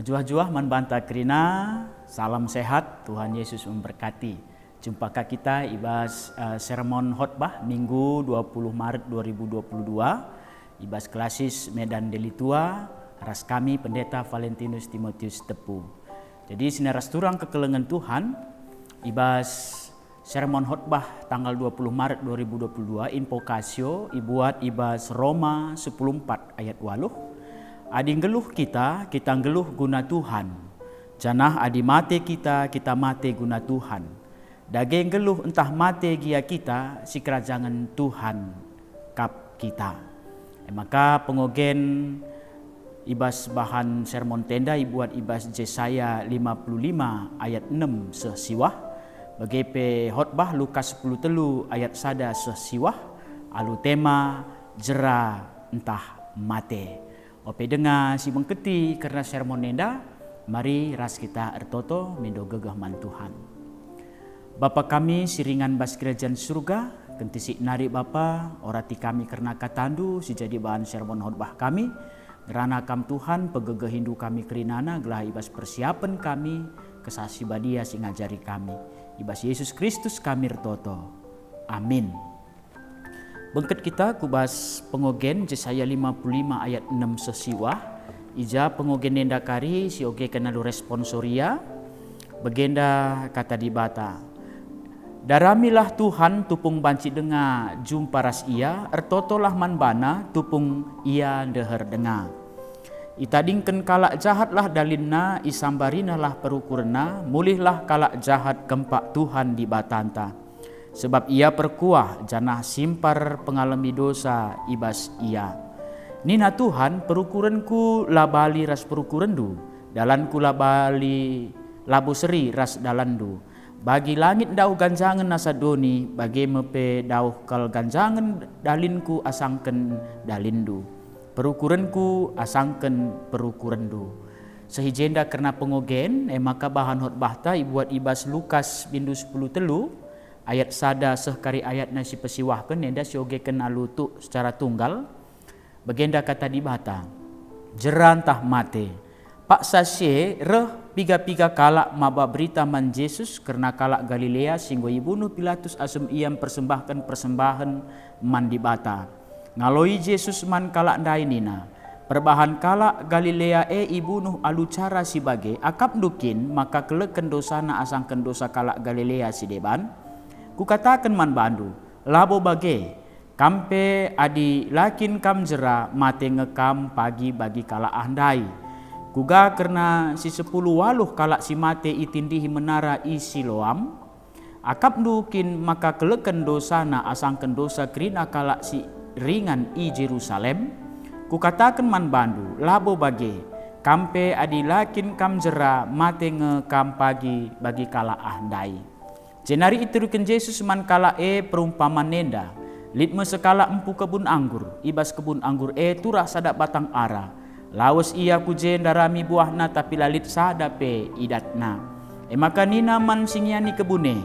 Mejuah-juah manbanta kerina, salam sehat, Tuhan Yesus memberkati. Jumpakah kita ibas sermon khotbah Minggu 20 Maret 2022, ibas klasis Medan Delitua, ras kami Pendeta Valentinus Timotius Tepu. Jadi sinaras turang kekelengan Tuhan, ibas sermon khotbah tanggal 20 Maret 2022, invokasio ibuat ibas Roma 14 ayat 8. Adi ngeluh kita ngeluh guna Tuhan. Janah adi mate kita mate guna Tuhan. Dage ngeluh entah mate gia kita, si kerajaan Tuhan kap kita. Maka pengogen ibas bahan sermon tenda ibuat ibas Yesaya 55 ayat 6 sesiwah. Bagepe khotbah Lukas 10 telu ayat sada sesiwah. Alu tema jera entah mate. Ope dengar si mengketi karena sermon nenda, mari ras kita ertoto mendo gegah man Tuhan. Bapa kami siringan bas kerajaan surga, kentisik nari Bapa, orati kami karena katandu si jadi bahan sermon khotbah kami, gerana kam Tuhan pegegah hindu kami kerinana gelah ibas persiapan kami, kesasi badia si ngajari kami. Ibas Yesus Kristus kami ertoto. Amin. Bengket kita kubas pengogen Yesaya 55 ayat 6 sesiwah. Ija pengogen nenda kari si oge kenalu responsoria. Begenda kata di bata. Daramilah Tuhan tupung banci denga jumpa ras ia. Ertotolah manbana tupung ia deher denga. Itadingken kalak jahatlah dalinna isambarina lah perukurna. Mulihlah kalak jahat kempak Tuhan di batanta. Sebab ia perkuah janah simpar pengalami dosa ibas ia. Nina Tuhan perukuranku labali ras perukurandu, dalanku labali labu seri ras dalandu. Bagi langit dau ganjangan nasadoni, bagi mepe dau kal ganjangan dalinku asangken dalindu. Perukuranku asangken perukurandu. Sehijenda karena pengogen, maka bahan khotbah ibuat ibas Lukas bindu 10 telu. Ayat sada sehkari ayat nasi pesiwahkan nenda sioge kenalu tu secara tunggal. Bagenda kata di bata. Jerantah mate. Pak sasye reh piga-piga kalak maba berita man Yesus karena kalak Galilea singgo ibunuh Pilatus asum iam persembahkan persembahan man di bata. Ngaloi Yesus man kalak dainina. Perbahan kalak Galilea ibunuh alu cara si bage akap dukin maka keleken dosana asangken dosa kalak Galilea si deban. Kukatakan man bandu, labo bage, kampe adi lakin kam jera mate ngekam pagi bagi kalak andai. Kuga karena si 10 waluh kalak si mate itindihi menara isi loam, akap dukin maka keleken dosana asangken dosa kerina kalak si ringan i Jerusalem. Kukatakan man bandu, labo bage, kampe adi lakin kam jera mate ngekam pagi bagi kalak andai. Jenari itu ruken Yesus man kala perumpamaan nenda. Litme sekala empu kebun anggur. Ibas kebun anggur turah sadak batang ara. Lawas ia kujen darami buahna tapi lalit sadape idatna. Maka nina man singiani kebune.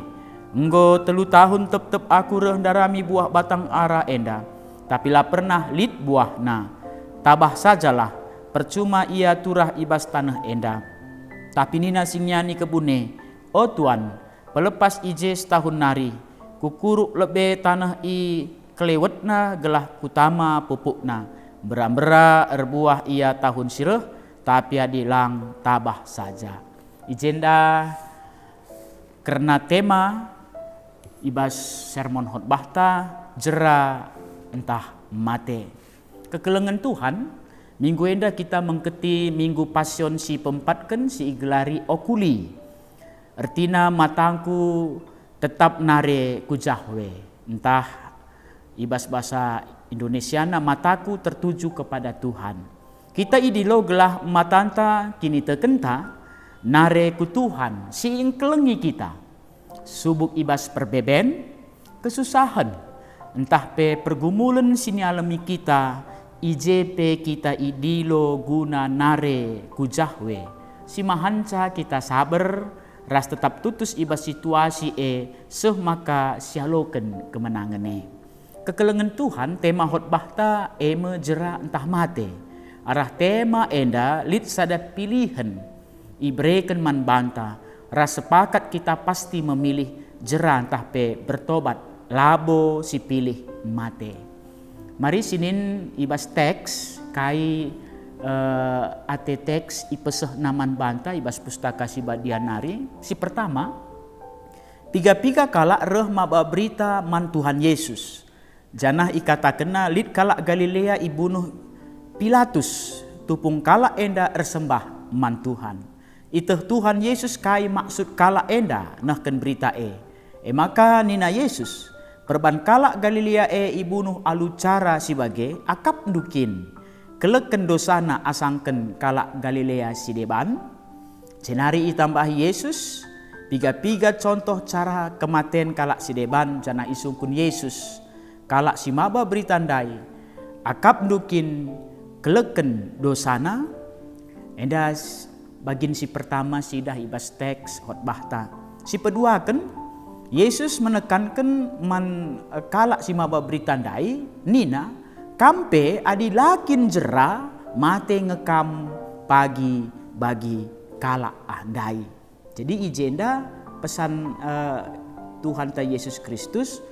Enggo 3 tahun tep aku reh darami buah batang ara enda. Tapi lah pernah lit buahna. Tabah sajalah. Percuma ia turah ibas tanah enda. Tapi nina singiani kebune. Oh Tuan. Pelepas ije setahun nari, kukuruk lebe tanah i kelewetna gelah kutama pupukna. Bera-bera erbuah ia tahun sireh, tapi adilang tabah saja. Ijenda karena tema ibas sermon khotbah ta jera entah mate. Kekelengan Tuhan, minggu enda kita mengketi minggu pasion si pempatken si igelari okuli. Artina matangku tetap nare kujahwe. Entah ibas bahasa Indonesiana mataku tertuju kepada Tuhan. Kita idilo gelah matanta kini terkenta nare ku Tuhan si ingkelengi kita. Subuk ibas perbeben kesusahan. Entah pe pergumulan sini alami kita. IJP kita idilo guna nare kujahwe. Si mahanca kita sabar. Ras tetap tutus ibas situasi seh maka sialoken kemenangan Kekelengan Tuhan tema khotbah ta jera entah mate. arah tema enda lit sada pilihan ibreken man banta ras sepakat kita pasti memilih jera entah pe bertobat labo si pilih mate. Mari sinin ibas teks kai ate teks ipeseh naman banta ibas pustaka si badianari. Si pertama, piga-piga kala reh maba berita man Tuhan Yesus. Janah ikata kena lit kala Galilea ibunuh Pilatus tupung kala enda ersembah man Tuhan. Iteh Tuhan Yesus kai maksud kala enda nahken berita maka nina Yesus perban kala Galilea ibunuh alu cara sebagai akap dukin keleken dosana asangken kala Galilea si deban. Cenari itambah Yesus piga-piga contoh cara kematian kala si deban jana isungkun Yesus kala si maba beritandai akap dukin keleken dosana. Endas bagin si pertama sidah ibas teks khotbahta. Si kedua kan Yesus menekankan man kala si maba beritandai nina kampe adi lakin jera mate ngekam pagi bagi kala andai. Jadi ijenda pesan Tuhan ta Yesus Kristus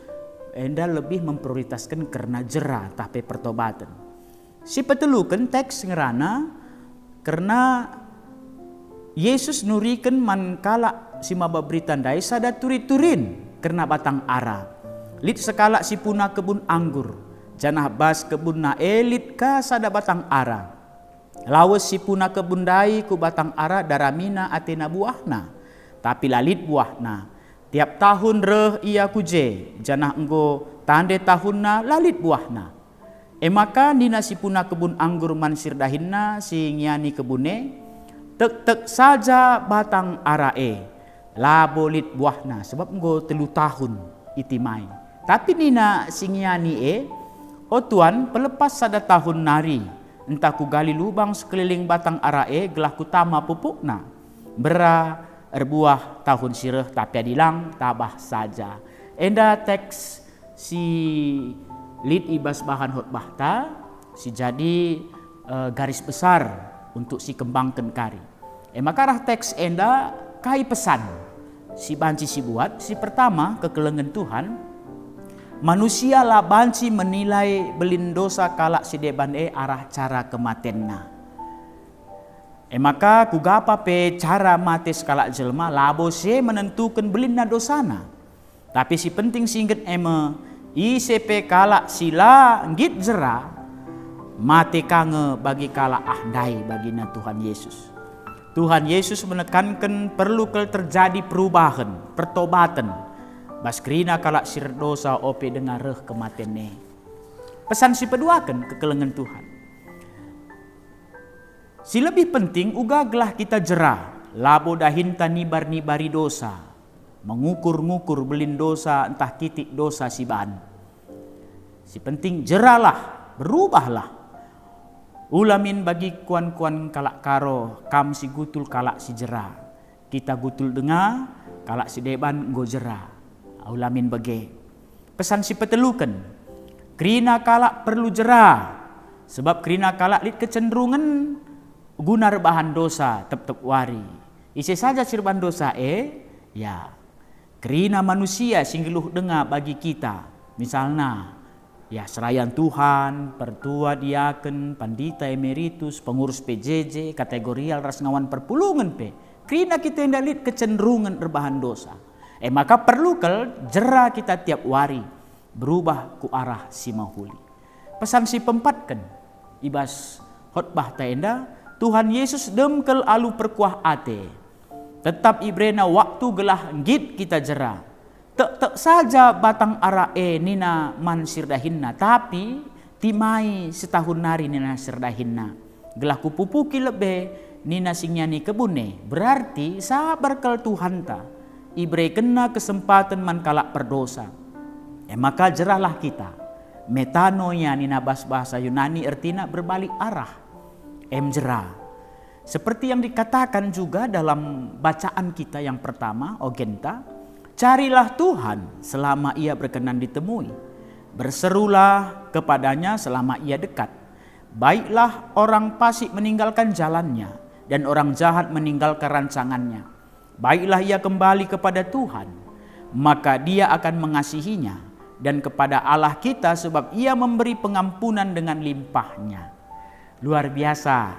enda lebih memprioritaskan karena jera tapi pertobatan. Si petelukan teks ngerana karena Yesus nurikan man kala si maba beritandai sada turi-turin karena batang ara. Lit sekala si puna kebun anggur. Janah bas kebun na elit ka sada batang ara. Lawas si puna kebun dai ku batang ara daramina atena buahna. Tapi lalit buahna. Tiap tahun reh ia kuje. Janah enggo tande tahunna lalit buahna. Maka nina si puna kebun anggur mansir dahinna si ngiani kebune. Tek-tek saja batang arae labo lit buahna sebab enggo 3 tahun itimai. Tapi nina singiani oh Tuan pelepas sada tahun nari entah ku gali lubang sekeliling batang arae gelah ku tama pupukna bera erbuah tahun sireh tapi adilang tabah saja. Enda teks si lit ibas bahan khotbahta si jadi garis besar untuk si kembangkan kari. Maka arah teks enda kai pesan si banci si buat. Si pertama kekelengan Tuhan manusia lah banci menilai belin dosa kalak si deban arah cara kematenna. Maka kugapa pe cara mate sekalak jelma labo se menentukan belin na dosana. Tapi si penting singet ICP kalak sila ngit jera mate kange bagi kala ahdai bagina Tuhan Yesus. Tuhan Yesus menekankan perlu terjadi perubahan, pertobatan. Baskrina kala sir dosa ope dengan reh kematene. Pesan si peduakan kekelengan Tuhan. Si lebih penting uga gelah kita jera, labo dahinta nibar-nibari dosa. Mengukur-ngukur belin dosa entah kitik dosa si ban. Si penting jeralah, berubahlah. Ulamin bagi kuan-kuan kalak karo kam si gutul kalak si jera. Kita gutul dengar kalak si deban nggo jera. Ulamin bagi. Pesan si petelukan. Krina kalak perlu jera. Sebab krina kalak lit kecenderungan guna rebahan dosa tep-tep wari. Isi saja sirban dosa ya. Krina manusia singgeluh dengar bagi kita. Misalnya ya serayan Tuhan, pertua diaken, pandita emeritus, pengurus PJJ, kategorial ras ngawan perpulungan Krina kita indalit kecenderungan rebahan dosa. Maka perlu jera kita tiap wari berubah ku arah si mahuli. Pesan si pempatkan ibas khotbah taenda Tuhan Yesus demkel alu perkuah ate. Tetap ibrena waktu gelah ngit kita jera. Tek saja batang arae nina man sirdahinna tapi timai setahun nari nina sirdahinna. Gelah kupupuki lebe nina singyani kebune. Berarti sabar kel Tuhan ta. Ibre kena kesempatan man kalak perdosa. Maka jerahlah kita. Metanoia nina bahasa Yunani artinya berbalik arah. Jerah. Seperti yang dikatakan juga dalam bacaan kita yang pertama, Ogenta. Carilah Tuhan selama ia berkenan ditemui. Berserulah kepadanya selama ia dekat. Baiklah orang fasik meninggalkan jalannya, dan orang jahat meninggalkan rancangannya. Baiklah ia kembali kepada Tuhan, maka Dia akan mengasihinya, dan kepada Allah kita, sebab Ia memberi pengampunan dengan limpahnya. Luar biasa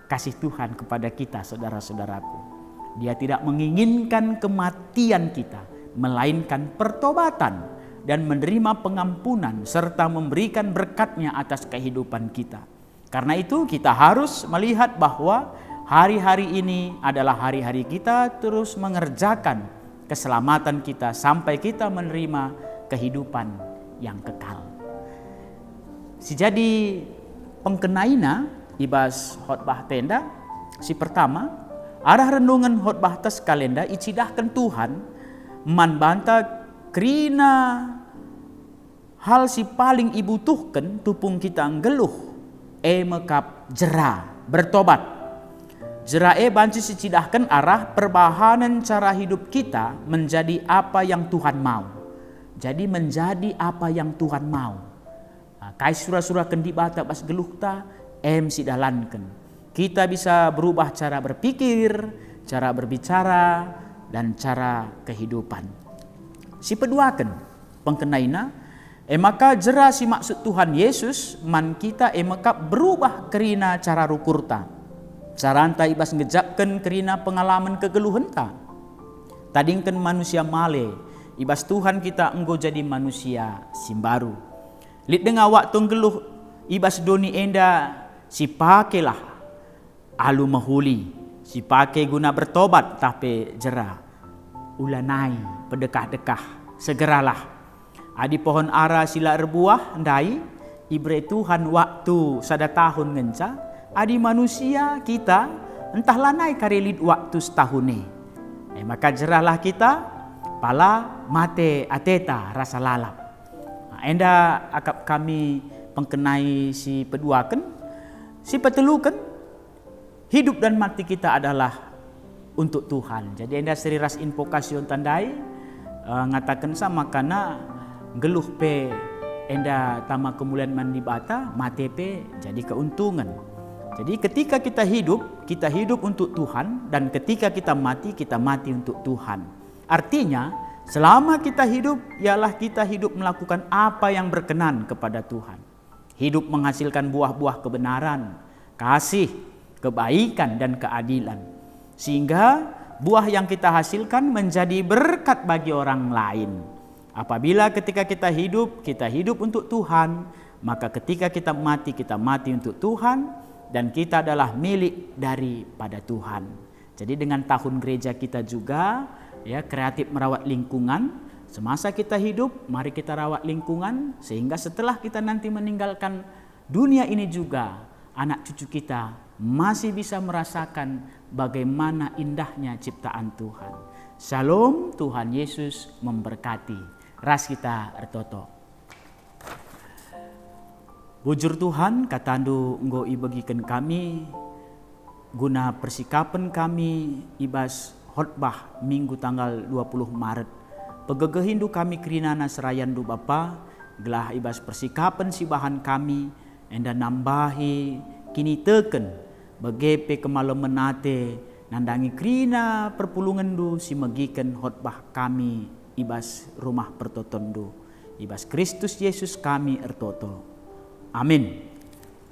kasih Tuhan kepada kita, saudara-saudaraku. Dia tidak menginginkan kematian kita, melainkan pertobatan dan menerima pengampunan serta memberikan berkat-Nya atas kehidupan kita. Karena itu kita harus melihat bahwa hari-hari ini adalah hari-hari kita terus mengerjakan keselamatan kita sampai kita menerima kehidupan yang kekal. Jadi pengkenaina ibas khotbah tenda si pertama, arah renungan khotbah tes kalenda icidahkan Tuhan man banta krina hal si paling ibutuhkan tupung kita nggeluh mekap jera bertobat. Jera banci sicidahkan arah perbahanan cara hidup kita menjadi apa yang Tuhan mau. Jadi menjadi apa yang Tuhan mau. Kai surah-surah kendi bata bas geluh ta sidalankan. Kita bisa berubah cara berpikir, cara berbicara, dan cara kehidupan. Si peduakan pengkenaina, maka jera si maksud Tuhan Yesus man kita maka berubah kerina cara rukurta. Cara anta ibas ngejapkan kerina pengalaman kegeluhan ta. Tadingkan manusia male, ibas Tuhan kita enggo jadi manusia simbaru. Lid dengar waktu ngeluh ibas doni enda si pakelah alu mahuli, si pakai guna bertobat tapi jera ulanai pedekah-dekah segeralah. Adi pohon ara sila rebuah ndai ibre Tuhan waktu sada tahun ngenca, adi manusia kita entah lanai karelit waktu setahune. Maka jeralah kita pala mate ateta rasa lalap. Enda akap kami pengkenai si peduakan, si petelukan. Hidup dan mati kita adalah untuk Tuhan. Jadi enda seri ras invokasyon tandai ngatakan sama karena geluh pe enda tama kemuliaan mandi bata mati pe jadi keuntungan. Jadi ketika kita hidup untuk Tuhan, dan ketika kita mati untuk Tuhan. Artinya selama kita hidup ialah kita hidup melakukan apa yang berkenan kepada Tuhan. Hidup menghasilkan buah-buah kebenaran, kasih, kebaikan dan keadilan, sehingga buah yang kita hasilkan menjadi berkat bagi orang lain. Apabila ketika kita hidup untuk Tuhan, maka ketika kita mati untuk Tuhan, dan kita adalah milik daripada Tuhan. Jadi dengan tahun gereja kita juga ya kreatif merawat lingkungan. Semasa kita hidup, mari kita rawat lingkungan sehingga setelah kita nanti meninggalkan dunia ini juga anak cucu kita masih bisa merasakan bagaimana indahnya ciptaan Tuhan. Shalom, Tuhan Yesus memberkati. Ras kita ertoto. Bujur Tuhan, katandu nggo ibagikan kami guna persikapan kami ibas khotbah minggu tanggal 20 Maret. Pegegehindu kami kerinana serayandu Bapa, gelah ibas persikapan si bahan kami, enda nambahi kini teken bagepe kemalaman nate nandangi krina perpulungan du si megikan khotbah kami ibas rumah pertotondu ibas Kristus Yesus kami ertoto. Amin.